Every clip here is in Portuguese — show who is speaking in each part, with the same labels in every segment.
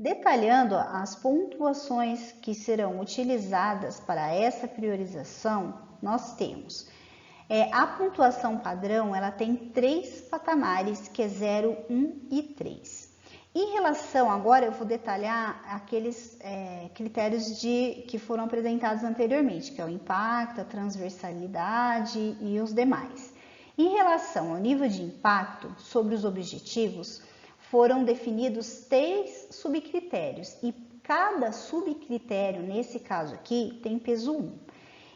Speaker 1: Detalhando as pontuações que serão utilizadas para essa priorização, nós temos a pontuação padrão, ela tem 3 patamares, que é 0, 1 e 3. Em relação, agora eu vou detalhar aqueles critérios que foram apresentados anteriormente, que é o impacto, a transversalidade e os demais. Em relação ao nível de impacto sobre os objetivos, foram definidos 3 subcritérios e cada subcritério, nesse caso aqui, tem peso 1.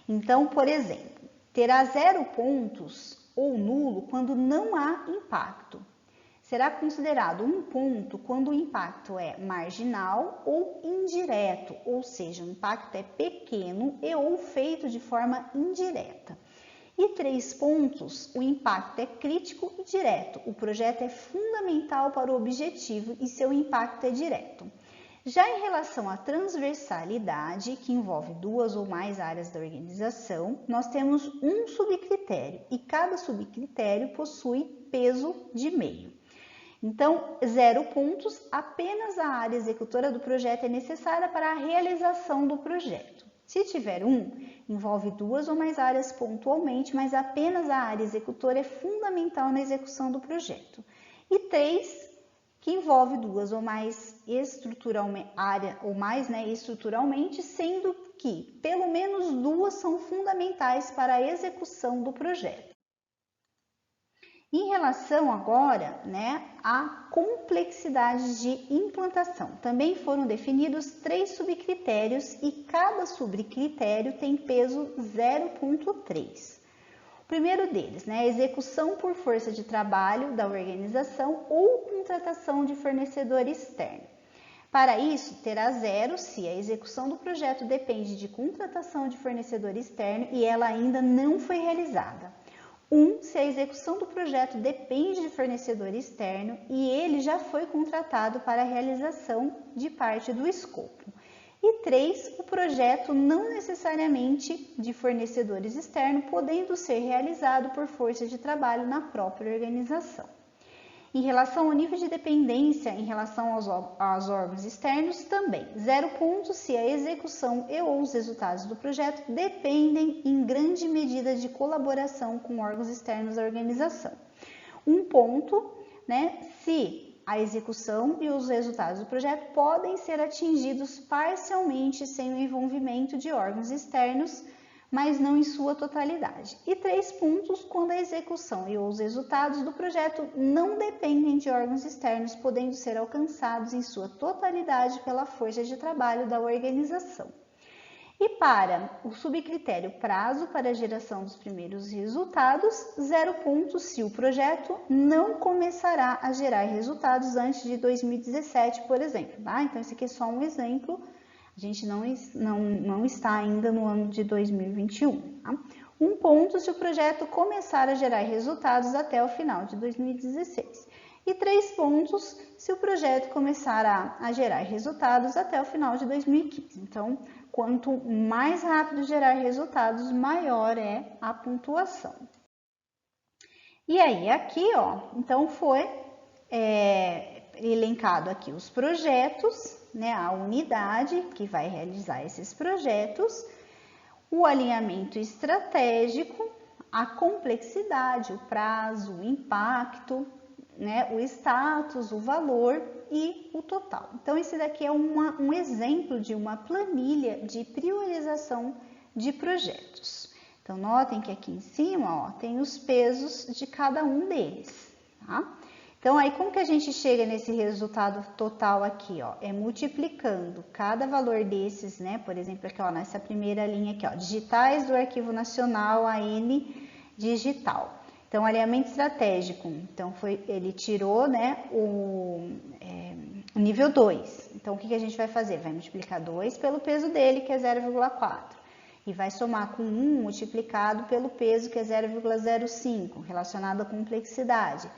Speaker 1: Então, por exemplo, terá 0 pontos ou nulo quando não há impacto. Será considerado 1 ponto quando o impacto é marginal ou indireto, ou seja, o impacto é pequeno e ou feito de forma indireta. E 3 pontos, o impacto é crítico e direto. O projeto é fundamental para o objetivo e seu impacto é direto. Já em relação à transversalidade, que envolve 2 ou mais áreas da organização, nós temos um subcritério e cada subcritério possui peso de meio. Então, 0 pontos, apenas a área executora do projeto é necessária para a realização do projeto. Se tiver 1, envolve 2 ou mais áreas pontualmente, mas apenas a área executora é fundamental na execução do projeto. E 3, que envolve 2 ou mais estruturalmente, sendo que pelo menos 2 são fundamentais para a execução do projeto. Em relação agora, à complexidade de implantação, também foram definidos 3 subcritérios e cada subcritério tem peso 0,3. O primeiro deles, a execução por força de trabalho da organização ou contratação de fornecedor externo. Para isso, terá 0 se a execução do projeto depende de contratação de fornecedor externo e ela ainda não foi realizada. 1 se a execução do projeto depende de fornecedor externo e ele já foi contratado para a realização de parte do escopo. E 3, o projeto não necessariamente de fornecedores externos, podendo ser realizado por força de trabalho na própria organização. Em relação ao nível de dependência em relação aos órgãos externos, também 0 pontos se a execução e ou os resultados do projeto dependem em grande medida de colaboração com órgãos externos da organização. 1 ponto, se a execução e os resultados do projeto podem ser atingidos parcialmente sem o envolvimento de órgãos externos, mas não em sua totalidade. E 3 pontos quando a execução e os resultados do projeto não dependem de órgãos externos, podendo ser alcançados em sua totalidade pela força de trabalho da organização. E para o subcritério prazo para a geração dos primeiros resultados, 0 pontos se o projeto não começará a gerar resultados antes de 2017, por exemplo. Então, esse aqui é só um exemplo. A gente não está ainda no ano de 2021. 1 ponto se o projeto começar a gerar resultados até o final de 2016. E 3 pontos se o projeto começar a gerar resultados até o final de 2015. Então, quanto mais rápido gerar resultados, maior é a pontuação. E aí, aqui, então foi elencado aqui os projetos, a unidade que vai realizar esses projetos, o alinhamento estratégico, a complexidade, o prazo, o impacto, o status, o valor e o total. Então, esse daqui é um exemplo de uma planilha de priorização de projetos. Então, notem que aqui em cima, tem os pesos de cada um deles, tá? Então, aí como que a gente chega nesse resultado total aqui, É multiplicando cada valor desses, por exemplo, aqui, nessa primeira linha aqui, digitais do Arquivo Nacional AN digital. Então, alinhamento estratégico, então ele tirou, o nível 2. Então, o que a gente vai fazer? Vai multiplicar 2 pelo peso dele, que é 0,4. E vai somar com 1 multiplicado pelo peso, que é 0,05, relacionado à complexidade.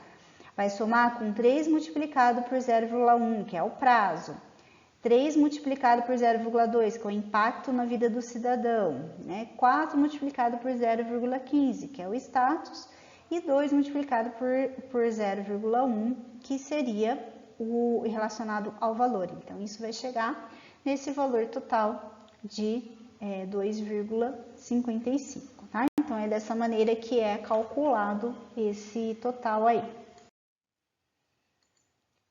Speaker 1: Vai somar com 3 multiplicado por 0,1, que é o prazo. 3 multiplicado por 0,2, que é o impacto na vida do cidadão. 4 multiplicado por 0,15, que é o status. E 2 multiplicado por 0,1, que seria relacionado ao valor. Então, isso vai chegar nesse valor total de 2,55, tá? Então, é dessa maneira que é calculado esse total aí.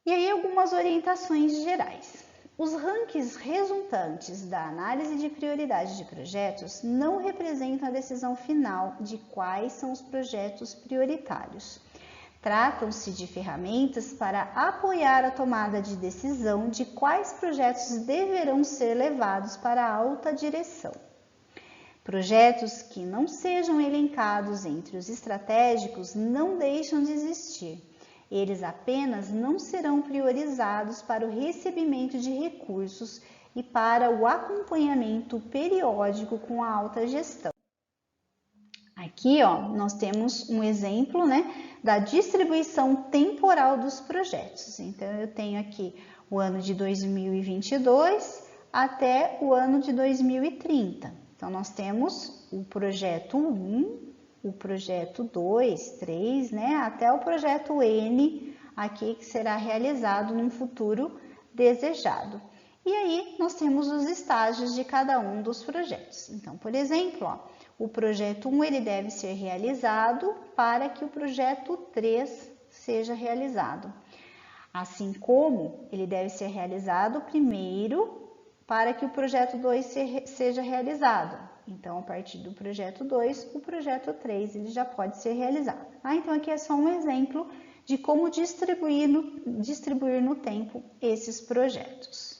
Speaker 1: E aí, algumas orientações gerais. Os rankings resultantes da análise de prioridade de projetos não representam a decisão final de quais são os projetos prioritários. Tratam-se de ferramentas para apoiar a tomada de decisão de quais projetos deverão ser levados para a alta direção. Projetos que não sejam elencados entre os estratégicos não deixam de existir. Eles apenas não serão priorizados para o recebimento de recursos e para o acompanhamento periódico com a alta gestão. Aqui, nós temos um exemplo, da distribuição temporal dos projetos. Então, eu tenho aqui o ano de 2022 até o ano de 2030. Então, nós temos o projeto 1, o projeto 2, 3, até o projeto N, aqui que será realizado num futuro desejado. E aí, nós temos os estágios de cada um dos projetos. Então, por exemplo, o projeto 1 ele deve ser realizado para que o projeto 3 seja realizado. Assim como ele deve ser realizado primeiro para que o projeto 2 seja realizado. Então, a partir do projeto 2, o projeto 3 ele já pode ser realizado. Então, aqui é só um exemplo de como distribuir no tempo esses projetos.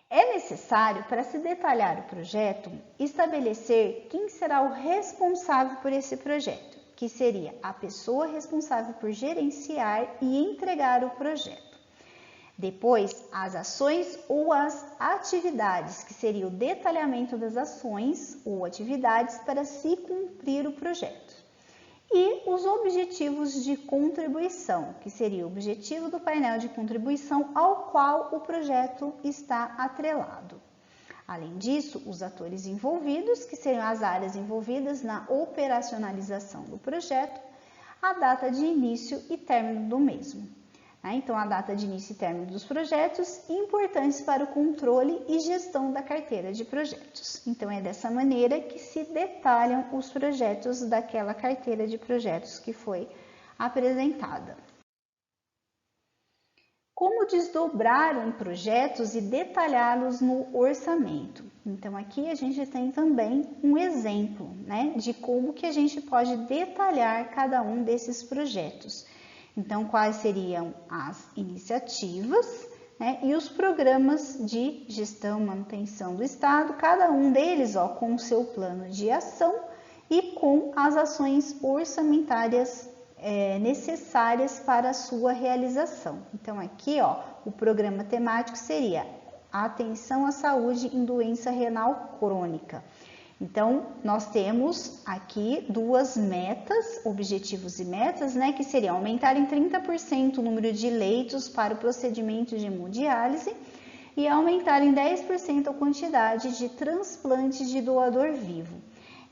Speaker 1: É necessário, para se detalhar o projeto, estabelecer quem será o responsável por esse projeto, que seria a pessoa responsável por gerenciar e entregar o projeto. Depois, as ações ou as atividades, que seria o detalhamento das ações ou atividades para se cumprir o projeto. E os objetivos de contribuição, que seria o objetivo do painel de contribuição ao qual o projeto está atrelado. Além disso, os atores envolvidos, que seriam as áreas envolvidas na operacionalização do projeto, a data de início e término do mesmo. Então, a data de início e término dos projetos importantes para o controle e gestão da carteira de projetos. Então, é dessa maneira que se detalham os projetos daquela carteira de projetos que foi apresentada. Como desdobrar em projetos e detalhá-los no orçamento? Então, aqui a gente tem também um exemplo, de como que a gente pode detalhar cada um desses projetos. Então, quais seriam as iniciativas, e os programas de gestão e manutenção do Estado, cada um deles com o seu plano de ação e com as ações orçamentárias necessárias para a sua realização. Então, aqui, o programa temático seria Atenção à Saúde em Doença Renal Crônica. Então, nós temos aqui duas metas, objetivos e metas, que seriam aumentar em 30% o número de leitos para o procedimento de hemodiálise e aumentar em 10% a quantidade de transplantes de doador vivo.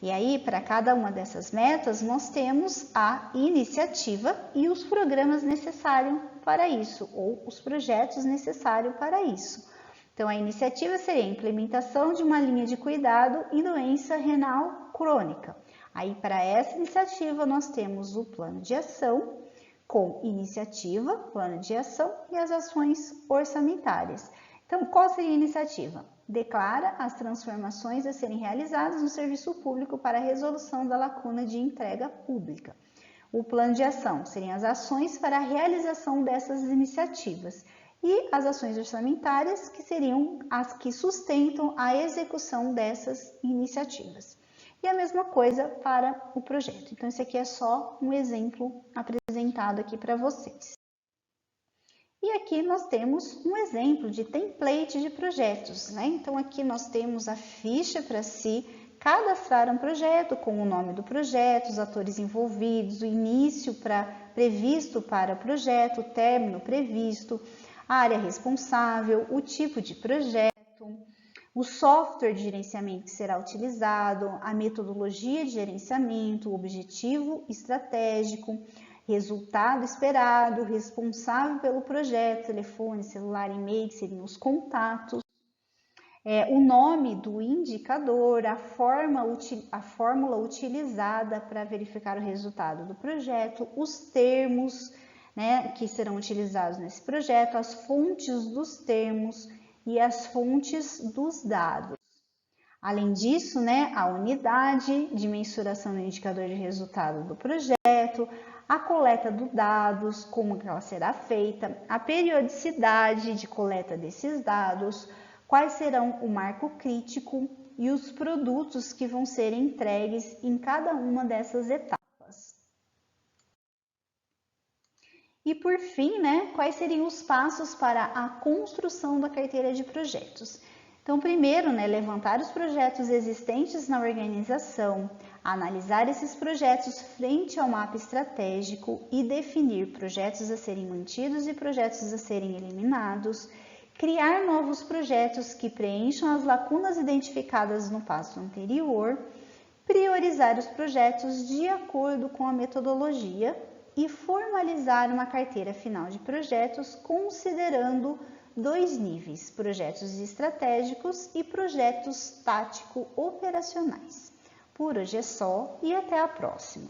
Speaker 1: E aí, para cada uma dessas metas, nós temos a iniciativa e os programas necessários para isso, ou os projetos necessários para isso. Então, a iniciativa seria a implementação de uma linha de cuidado em doença renal crônica. Aí, para essa iniciativa, nós temos o plano de ação, com iniciativa, plano de ação e as ações orçamentárias. Então, qual seria a iniciativa? Declara as transformações a serem realizadas no serviço público para a resolução da lacuna de entrega pública. O plano de ação seriam as ações para a realização dessas iniciativas. E as ações orçamentárias, que seriam as que sustentam a execução dessas iniciativas. E a mesma coisa para o projeto. Então, esse aqui é só um exemplo apresentado aqui para vocês. E aqui nós temos um exemplo de template de projetos, Então, aqui nós temos a ficha para se cadastrar um projeto, com o nome do projeto, os atores envolvidos, o início previsto para o projeto, o término previsto, a área responsável, o tipo de projeto, o software de gerenciamento que será utilizado, a metodologia de gerenciamento, o objetivo estratégico, resultado esperado, responsável pelo projeto, telefone, celular, e-mail, que seriam os contatos, o nome do indicador, a fórmula utilizada para verificar o resultado do projeto, os termos, né, que serão utilizados nesse projeto, as fontes dos termos e as fontes dos dados. Além disso, né, a unidade de mensuração do indicador de resultado do projeto, a coleta dos dados, como que ela será feita, a periodicidade de coleta desses dados, quais serão o marco crítico e os produtos que vão ser entregues em cada uma dessas etapas. E por fim, né, quais seriam os passos para a construção da carteira de projetos? Então, primeiro, né, levantar os projetos existentes na organização, analisar esses projetos frente ao mapa estratégico e definir projetos a serem mantidos e projetos a serem eliminados, criar novos projetos que preencham as lacunas identificadas no passo anterior, priorizar os projetos de acordo com a metodologia e formalizar uma carteira final de projetos considerando 2 níveis, projetos estratégicos e projetos tático-operacionais. Por hoje é só e até a próxima!